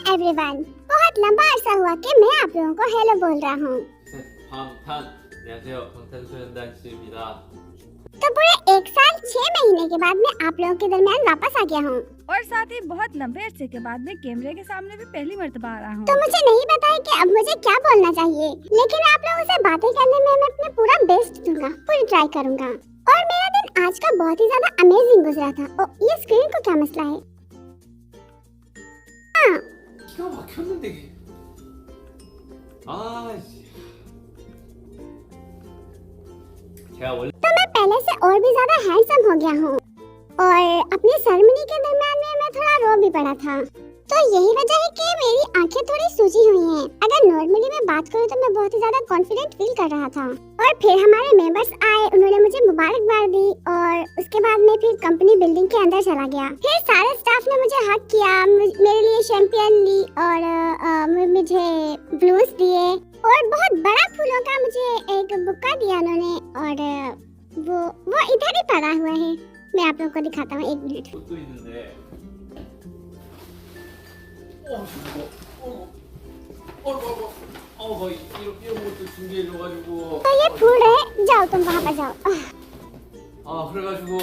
Everyone, बहुत लंबा अरसा हुआ कि मैं आप लोगों को हेलो बोल रहा हूँ। 안녕하세요. 방탄소년단 지입니다. तो पूरे 1 साल 6 महीने के बाद मैं आप लोगों के दरमियान वापस आ गया हूँ और साथ ही बहुत लंबे अरसे के बाद मैं कैमरे के सामने भी पहली मर्तबा आ रहा हूँ। तो मुझे नहीं पता है कि अब मुझे क्या बोलना चाहिए, लेकिन आप लोगों से बातें करने में मैं अपना पूरा बेस्ट दूंगा, पूरी ट्राई करूंगा। और मेरा दिन आज का बहुत ही ज्यादा अमेजिंग गुजरा था। ओ, ये स्क्रीन को क्या मसला है? हाँ, 기가 막혔는데 이게. 제가 원래 तो मैं पहले से और भी ज्यादा हैंडसम हो गया हूँ और अपनी सेरेमनी के दरमियान में मैं थोड़ा रो भी पड़ा था। तो यही वजह है कि मेरी आंखें थोड़ी सूजी हुई हैं। अगर नॉर्मली मैं बात करूँ तो मैं बहुत ही ज्यादा कॉन्फिडेंट फील कर रहा था। और फिर हमारे मेंबर्स आए, उन्होंने मुझे मुबारकबाद दी और उसके बाद मैं फिर कंपनी बिल्डिंग के अंदर चला गया। फिर सारे स्टाफ ने मुझे हक किया, मेरे लिए शैंपियन ली और मुझे ब्लूस दिए और बहुत बड़ा फूलों का मुझे एक बुक्का दिया उन्होंने। और वो इधर ही पड़ा हुआ है, मैं आप लोगों को दिखाता हूँ, 1 मिनट। 옷도 있는데. 거의 이런 것도 준비해줘가지고. तो ये फूल है, जाओ तुम वहाँ पर जाओ। 그래가지고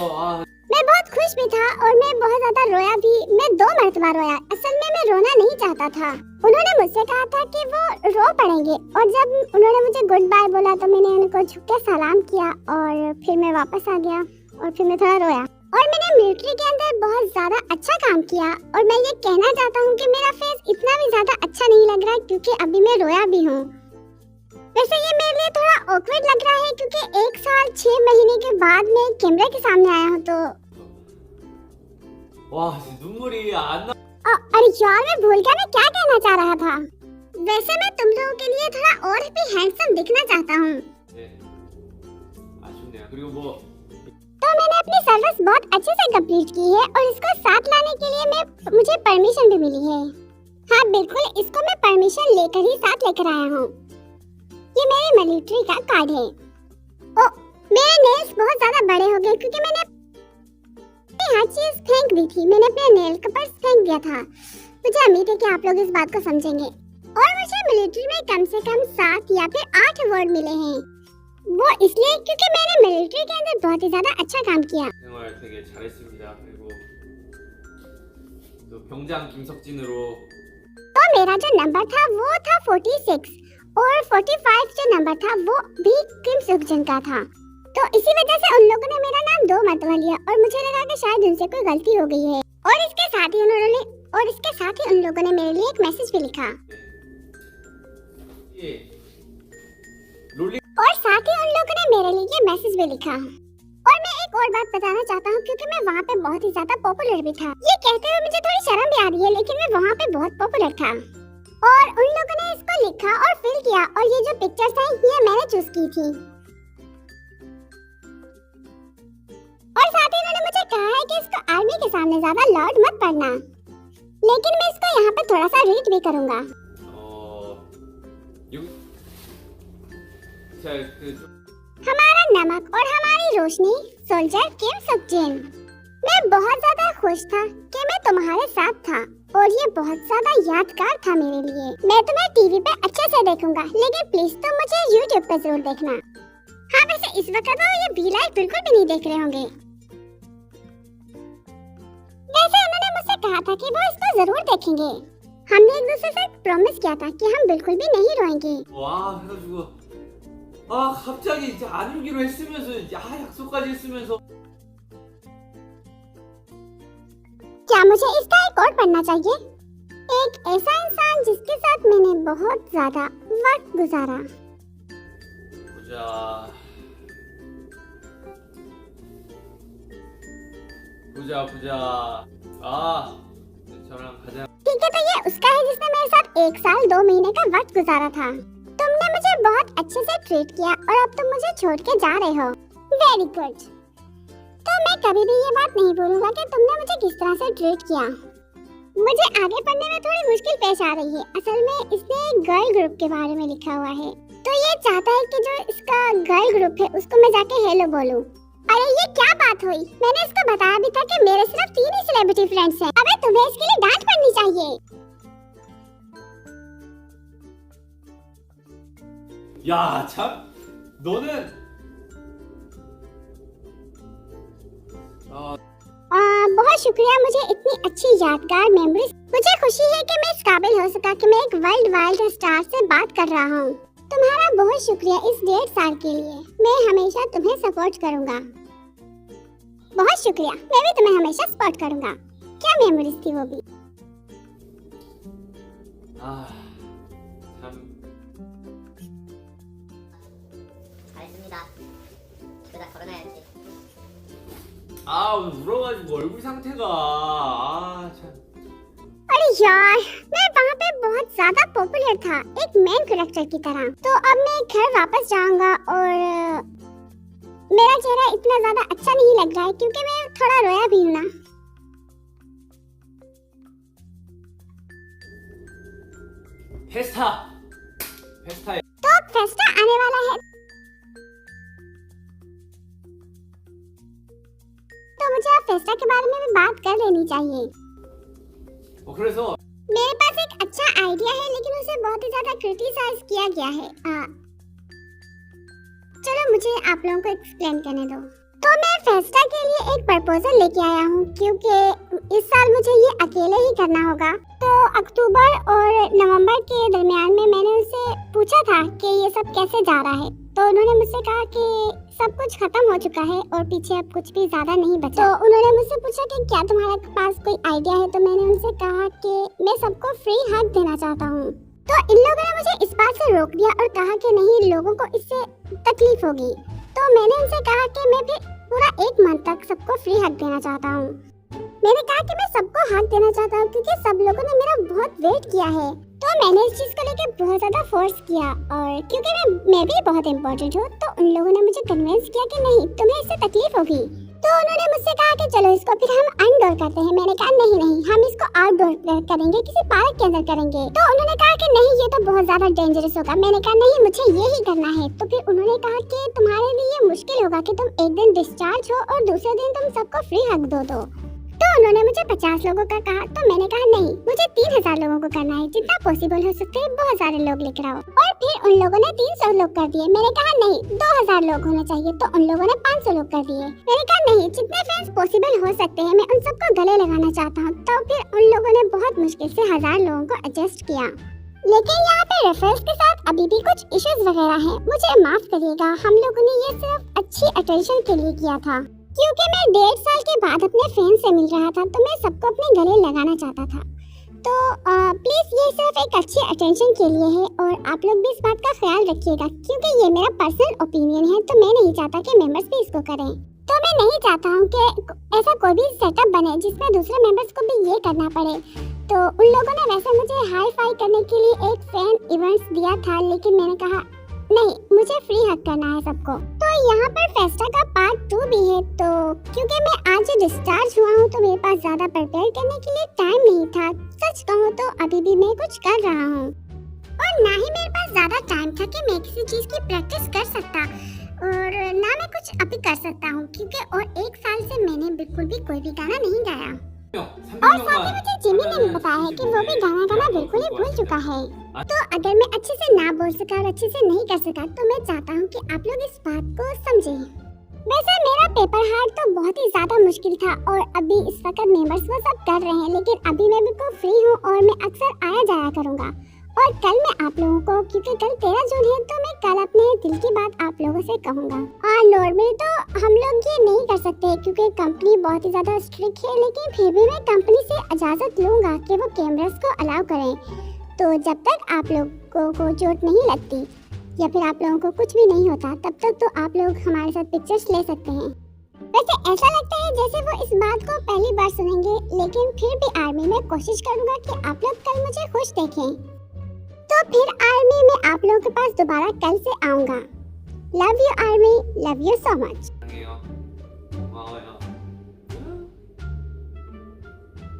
मैं बहुत खुश भी था और मैं बहुत ज्यादा रोया भी। मैं 2 मरतबा रोया। असल में मैं रोना नहीं चाहता था। उन्होंने मुझसे कहा था कि वो रो पड़ेंगे और जब उन्होंने मुझे गुड बाय बोला तो मैंने उनको झुक के सलाम किया और फिर मैं वापस आ गया और फिर मैं थोड़ा रोया। और मैंने मिलिट्री के अंदर बहुत ज्यादा अच्छा काम किया और मैं ये कहना चाहता हूँ कि मेरा फेस इतना भी ज्यादा अच्छा नहीं लग रहा है क्योंकि अभी मैं रोया भी हूँ। वैसे ये मेरे लिए थोड़ा ऑकवर्ड लग रहा है क्योंकि 1 साल 6 महीने के बाद मैं कैमरे के सामने आया हूँ। तो 눈물이 안 나. अरे यार, मैं भूल गया मैं क्या कहना चाह रहा था। वैसे मैं तुम लोगों के लिए थोड़ा और भी हैंडसम दिखना चाहता हूँ। 아쉽네요. 그리고 तो मैंने अपनी सर्विस बहुत अच्छे से कंप्लीट की है और इसको साथ लाने के लिए मुझे परमिशन भी मिली है। हाँ बिल्कुल, इसको मैं परमिशन लेकर ही साथ लेकर आया हूँ। ये मेरे मिलिट्री का कार्ड है। ओ, मेरे नेल्स बहुत ज्यादा बड़े हो गए क्योंकि मैंने हर चीज फेंक दी थी। मैंने अपने नेल कपर्स फेंक दिया था। मुझे उम्मीद है कि आप लोग इस बात को समझेंगे। और मुझे मिलिट्री में कम से कम 7 या फिर 8 अवार्ड मिले हैं। वो इसलिए क्योंकि मैंने मिलिट्री के अंदर बहुत ही ज्यादा अच्छा काम किया। 생활 되게 잘했습니다. 그리고 또 병장 김석진으로 तो मेरा जो नंबर था वो था 46 और 45 जो नंबर था वो भी किम सुखजन का था। तो इसी वजह से उन लोगों ने मेरा नाम 2 मरतबा लिया और मुझे लगा कि शायद उनसे कोई गलती हो गई है। और इसके साथ ही उन लोगों ने मेरे लिए एक मैसेज भी लिखा 예. 롤리 और साथ ही उन लोगों ने मेरे लिए ये मैसेज भी लिखा। और मैं एक और बात बताना चाहता हूँ क्योंकि मैं वहाँ पे बहुत ही ज्यादा पॉपुलर भी था। ये कहते हुए मुझे थोड़ी शर्म भी आ रही है, लेकिन मैं वहाँ पे बहुत पॉपुलर था। और उन लोगों ने इसको लिखा और फिल किया और ये जो पिक्चर्स हैं ये मैंने चूज की थी। और साथ ही उन्होंने मुझे कहा है कि इसको आर्मी के सामने ज्यादा लाउड मत पढ़ना, लेकिन मैं इसको यहाँ पे थोड़ा सा रीड भी करूँगा। हमारा नमक और हमारी रोशनी, सोल्जर किम सुखजिन। मैं बहुत ज्यादा खुश था कि मैं तुम्हारे साथ था और ये बहुत ज्यादा यादगार था मेरे लिए। मैं तुम्हें टीवी पे अच्छे से देखूंगा, लेकिन प्लीज तुम मुझे यूट्यूब पे जरूर देखना। हाँ वैसे इस वक्त वो ये V-Live बिल्कुल भी नहीं देख रहे होंगे। वैसे उन्होंने मुझसे कहा था कि वो इसको जरूर देखेंगे। हमने एक दूसरे से प्रॉमिस किया था कि हम बिल्कुल भी नहीं रोएंगे। 그래가지고 갑자기 이제 안 울기로 했으면서 약속까지 했으면서 क्या मुझे इसका एक और पढ़ना चाहिए? एक ऐसा इंसान जिसके साथ मैंने बहुत ज्यादा वक्त गुजारा। 보자. 저랑 가장 ठीक है, तो ये उसका है जिसने मेरे साथ 1 साल 2 महीने का वक्त गुजारा था। तुमने मुझे बहुत अच्छे से ट्रीट किया और अब तुम मुझे छोड़ के जा रहे हो। Very good. तो मैं कभी भी ये बात नहीं भूलूंगा कि तुमने मुझे किस तरह से ट्रीट किया। मुझे आगे पढ़ने में थोड़ी मुश्किल पेश आ रही है। असल में इसने एक गर्ल ग्रुप के बारे में लिखा हुआ है, तो ये चाहता है कि जो इसका गर्ल ग्रुप है उसको मैं जाके हेलो बोलूं। अरे ये क्या बात हुई? मैंने इसको बताया भी था कि मेरे सिर्फ 3 ही सेलिब्रिटी फ्रेंड्स हैं। अबे तुम्हें इसके लिए डांट पड़नी चाहिए। 야, 참 너는 बहुत शुक्रिया मुझे इतनी अच्छी यादगार मेमोरीज। मुझे खुशी है कि मैं इस काबिल हो सका कि मैं एक वर्ल्ड वाइड स्टार से बात कर रहा हूँ। तुम्हारा बहुत शुक्रिया इस 1.5 साल के लिए। मैं हमेशा तुम्हें सपोर्ट करूँगा। बहुत शुक्रिया, मैं भी तुम्हें हमेशा सपोर्ट करूँगा। क्या मेमोरीज थी वो भी। 참 잘했습니다. 그러다 결혼해야지. 오늘 울어가지고 얼굴 상태가 참. अरे यार, मैं वहाँ पे बहुत ज्यादा पॉपुलर था, एक मेन कैरेक्टर की तरह। तो अब मैं घर वापस जाऊंगा और मेरा चेहरा इतना ज्यादा अच्छा नहीं लग रहा है क्योंकि मैं थोड़ा रोया भी हूँ ना। फेस्टा에 तो फेस्टा आने वाला है, तो मुझे अब फेस्टा के बारे में भी बात कर लेनी चाहिए। 그래서 मेरे पास एक अच्छा आइडिया है लेकिन उसे बहुत ही ज्यादा क्रिटिसाइज किया गया है। चलो मुझे आप लोगों को एक्सप्लेन करने दो। तो मैं फेस्टा के लिए एक प्रपोजल लेके आया हूँ क्योंकि इस साल मुझे ये अकेले ही करना होगा। तो अक्टूबर और नवंबर के दरमियान में मैंने उनसे पूछा था कि ये सब कैसे जा रहा है। तो उन्होंने मुझसे कहा कि सब कुछ खत्म हो चुका है और पीछे अब कुछ भी ज्यादा नहीं बचा। तो उन्होंने मुझसे पूछा कि क्या तुम्हारे पास कोई आइडिया है। तो मैंने उनसे कहा कि मैं सबको फ्री हक देना चाहता हूँ। तो इन लोगों ने मुझे इस बात से रोक दिया और कहा कि नहीं, लोगों को इससे तकलीफ होगी। तो मैंने उनसे कहा कि मैं भी पूरा 1 मंथ तक सबको फ्री हक देना चाहता हूँ। मैंने कहा कि मैं सबको हक देना चाहता हूँ क्योंकि सब लोगों ने मेरा बहुत वेट किया है। तो मैंने इस चीज को लेकर बहुत ज्यादा फोर्स किया और क्योंकि मैं भी बहुत इम्पोर्टेंट हूँ तो उन लोगों ने मुझे कन्विंस किया कि नहीं, तुम्हें इससे तकलीफ होगी। तो उन्होंने मुझसे कहा कि चलो इसको फिर हम इंडोर करते हैं। मैंने कहा नहीं, हम इसको आउटडोर करेंगे, किसी पार्क के अंदर करेंगे। तो उन्होंने कहा कि नहीं, ये तो बहुत ज्यादा डेंजरस होगा। मैंने कहा नहीं, मुझे ये ही करना है। तो फिर उन्होंने कहा कि तुम्हारे लिए मुश्किल होगा कि तुम एक दिन डिस्चार्ज हो और दूसरे दिन तुम सबको फ्री हक दो। तो उन्होंने मुझे 50 लोगों का कहा। तो मैंने कहा नहीं, मुझे 3000 लोगों को करना है, जितना पॉसिबल हो सकते हैं बहुत सारे लोग लेकर आओ। और फिर उन लोगों ने 300 लोग कर दिए। मैंने कहा नहीं, 2000 लोग होने चाहिए। तो उन लोगों ने 500 लोग कर दिए। मैंने कहा नहीं, जितने फ्रेंड्स पॉसिबल हो सकते हैं मैं उन सबको गले लगाना चाहता हूँ। तो फिर उन लोगों ने बहुत मुश्किल से 1000 लोगों को एडजस्ट किया। लेकिन यहाँ पे रेफरेंस के साथ अभी भी कुछ इश्यूज वगैरह हैं। मुझे माफ करिएगा, हम लोगों ने ये सिर्फ अच्छी अटेंशन के लिए किया था क्योंकि मैं 1.5 साल के बाद अपने फ्रेंड से मिल रहा था तो मैं सबको अपने गले लगाना चाहता था। तो प्लीज ये सिर्फ एक अच्छी अटेंशन के लिए है और आप लोग भी इस बात का ख्याल रखिएगा क्योंकि ये मेरा पर्सनल ओपिनियन है। तो मैं नहीं चाहता कि मेंबर्स भी इसको करें। तो मैं नहीं चाहता हूँ कि ऐसा कोई भी सेटअप बने जिसमें दूसरे मेंबर्स को भी ये करना पड़े। तो उन लोगों ने वैसे मुझे हाई फाई करने के लिए एक फैन इवेंट्स दिया था लेकिन मैंने कहा नहीं, मुझे फ्री हक करना है सबको। तो यहाँ पर फेस्टा का पार्ट 2 भी है। तो क्योंकि मैं आज डिस्चार्ज हुआ हूँ तो मेरे पास ज्यादा प्रिपेयर करने के लिए टाइम नहीं था। सच कहूँ तो अभी भी मैं कुछ कर रहा हूँ और ना ही मेरे पास ज्यादा टाइम था कि मैं किसी चीज की प्रैक्टिस कर सकता और ना मैं कुछ अभी कर सकता हूँ क्योंकि और 1 साल से मैंने बिल्कुल भी कोई भी गाना नहीं गाया। और साथ ही मुझे जिमी ने भी बताया है कि वो भी गाना गाना बिल्कुल ही भूल चुका है। तो अगर मैं अच्छे से ना बोल सका और अच्छे से नहीं कर सका तो मैं चाहता हूँ कि आप लोग इस बात को समझें। वैसे मेरा पेपर हार्ड तो बहुत ही ज्यादा मुश्किल था और अभी इस वक्त मेंबर्स वो सब कर रहे हैं लेकिन अभी मैं बिल्कुल फ्री हूँ और मैं अक्सर आया जाया करूँगा। और कल मैं आप लोगों को, क्योंकि कल 13 जून है, तो मैं कल अपने दिल की बात आप लोगों से कहूँगा। नॉर्मली तो हम लोग ये नहीं कर सकते क्योंकि कंपनी बहुत ही ज्यादा स्ट्रिक्ट है लेकिन फिर भी मैं कंपनी से इजाजत लूँगा कि वो कैमरास को अलाउ करें। तो जब तक आप लोगों को चोट नहीं लगती या फिर आप लोगों को कुछ भी नहीं होता तब तक तो आप लोग हमारे साथ पिक्चर्स ले सकते हैं। वैसे ऐसा लगता है जैसे वो इस बात को पहली बार सुनेंगे लेकिन फिर भी आर्मी में कोशिश करूँगा कि आप लोग कल मुझे खुश देखें। तो फिर आर्मी में आप लोगों के पास दोबारा कल से आऊँगा। Love you army, love you so much. 고마워요.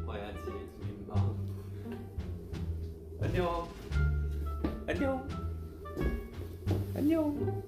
와야지 주인공. 안녕. 안녕. 안녕.